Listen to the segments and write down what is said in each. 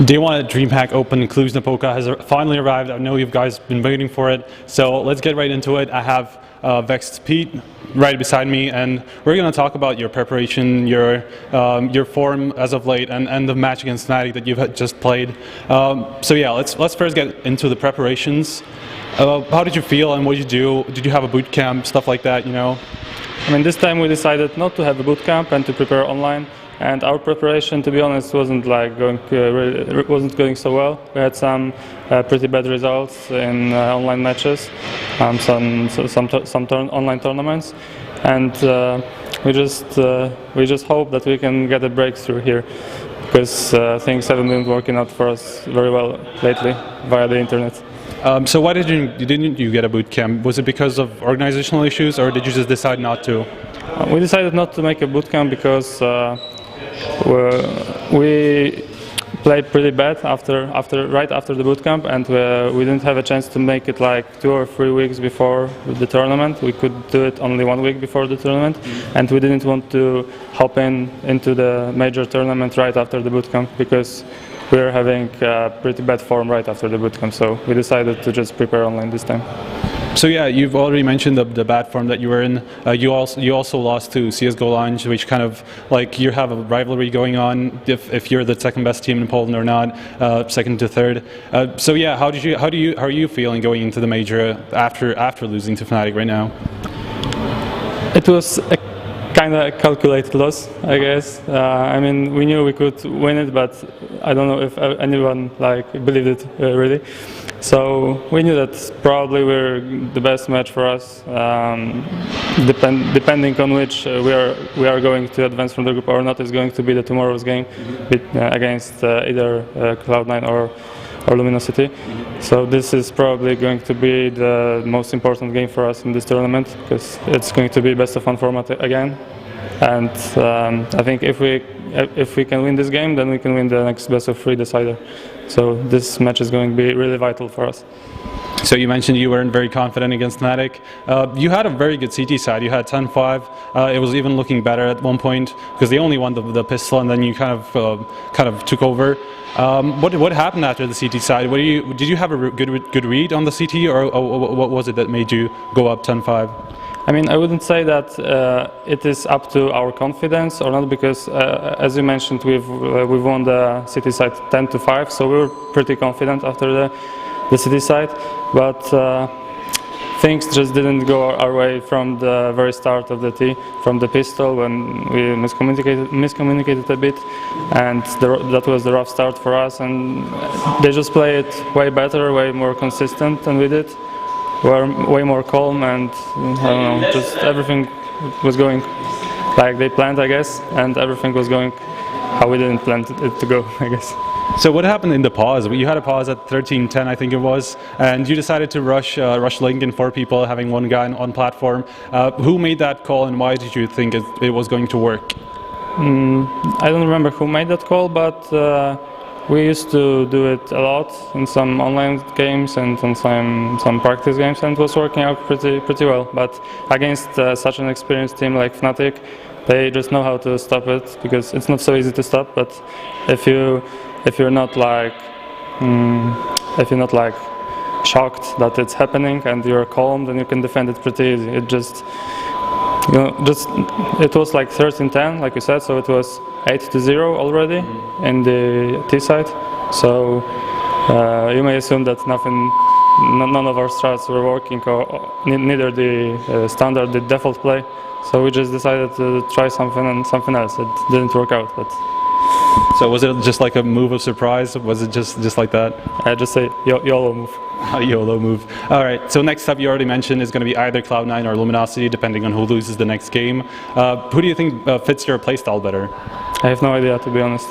Day one at DreamHack Open Cluj-Napoca has finally arrived. I know you guys been waiting for it, so let's get right into it. I have Vexed Peet right beside me, and we're going to talk about your preparation, your form as of late, and the match against Fnatic that you've just played. So yeah, let's first get into the preparations. How did you feel, and what did you do? Did you have a boot camp, stuff like that? You know. I mean, this time we decided not to have a boot camp and to prepare online. And our preparation, to be honest, wasn't going so well. We had some pretty bad results in online matches, some online tournaments, and we just hope that we can get a breakthrough here, because things haven't been working out for us very well lately via the internet. So why didn't you get a boot camp? Was it because of organizational issues, or did you just decide not to? We decided not to make a boot camp because we played pretty bad right after the boot camp, and we didn't have a chance to make it like 2 or 3 weeks before the tournament. We could do it only 1 week before the tournament, and we didn't want to hop into the major tournament right after the boot camp because we were having pretty bad form right after the boot camp. So we decided to just prepare online this time. So yeah, you've already mentioned the bad form that you were in. You also lost to CS:GO Lounge, which kind of like you have a rivalry going on if you're the second best team in Poland or not, second to third. So yeah, how are you feeling going into the major after losing to Fnatic right now? It was a kind of calculated loss, I guess. I mean, we knew we could win it, but I don't know if anyone believed it really. So we knew that probably we're the best match for us, depending on which we are going to advance from the group or not, is going to be the tomorrow's game against either Cloud9 or Luminosity. So this is probably going to be the most important game for us in this tournament, because it's going to be best of 1 format again. And I think if we can win this game, then we can win the next best of 3 decider. So this match is going to be really vital for us. So you mentioned you weren't very confident against Fnatic. You had a very good CT side. You had 10-5. It was even looking better at one point because they only won the pistol, and then you kind of took over. What happened after the CT side? Did you have a good read on the CT, or what was it that made you go up 10-5? I mean, I wouldn't say that it is up to our confidence or not, because as you mentioned, we've won the city side 10-5, so we were pretty confident after the city side, but things just didn't go our way from the very start of the T, from the pistol, when we miscommunicated a bit, and that was the rough start for us, and they just played way better, way more consistent than we did. Were way more calm, and I don't know, just everything was going like they planned, I guess, and everything was going how we didn't plan it to go, I guess. So what happened in the pause? You had a pause at 13-10, I think it was, and you decided to rush Link in 4 people, having 1 guy on platform. Who made that call, and why did you think it was going to work? I don't remember who made that call, but we used to do it a lot in some online games and on some practice games, and it was working out pretty well. But against such an experienced team like Fnatic, they just know how to stop it, because it's not so easy to stop. But if you're not shocked that it's happening and you're calm, then you can defend it pretty easy. It was like 13-10, like you said, so it was 8-0 already in the T side. So you may assume that none of our strats were working, or neither the standard, the default play. So we just decided to try something else. It didn't work out. But so was it just like a move of surprise? Was it just like that? I just say YOLO move. A YOLO move. All right. So next up, you already mentioned, is going to be either Cloud9 or Luminosity, depending on who loses the next game. Who do you think fits your playstyle better? I have no idea, to be honest.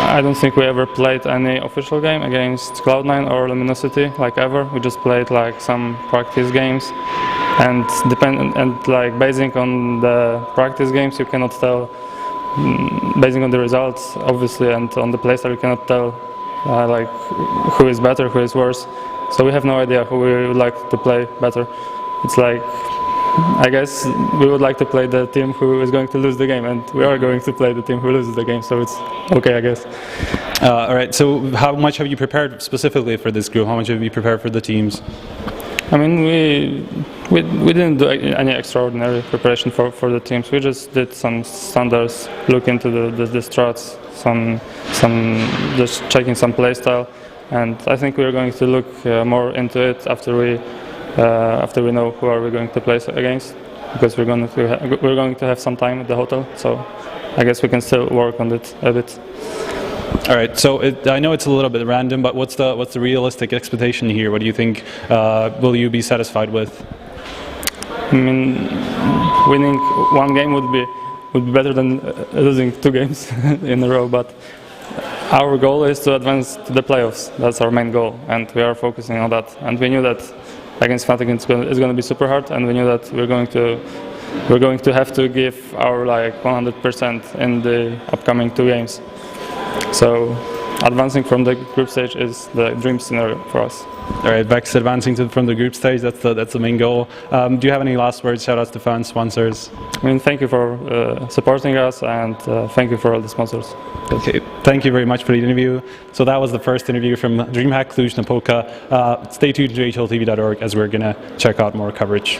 I don't think we ever played any official game against Cloud9 or Luminosity, like ever. We just played like some practice games, and basing on the practice games, you cannot tell. Basing on the results, obviously, and on the playstyle, you cannot tell like who is better, who is worse. So we have no idea who we would like to play better. It's like I guess we would like to play the team who is going to lose the game, and we are going to play the team who loses the game, so it's okay, I guess. All right, so how much have you prepared specifically for this group? How much have you prepared for the teams? I mean, we didn't do any extraordinary preparation for the teams. We just did some standards, look into the strats, some just checking some playstyle, and I think we're going to look more into it after we know who are we going to play against, because we're going to have some time at the hotel. So I guess we can still work on it a bit. All right, so I know it's a little bit random, but what's the realistic expectation here? What do you think will you be satisfied with? I mean, winning one game would be better than losing 2 games in a row, but our goal is to advance to the playoffs. That's our main goal, and we are focusing on that. And we knew that against Fnatic it's going to be super hard, and we knew that we're going to have to give our 100% in the upcoming 2 games. So advancing from the group stage is the dream scenario for us. All right, Vexed advancing from the group stage, that's the main goal. Do you have any last words, shout outs to fans, sponsors? I mean, thank you for supporting us, and thank you for all the sponsors. Okay, thank you very much for the interview. So that was the first interview from DreamHack Cluj-Napoca. Stay tuned to HLTV.org as we're going to check out more coverage.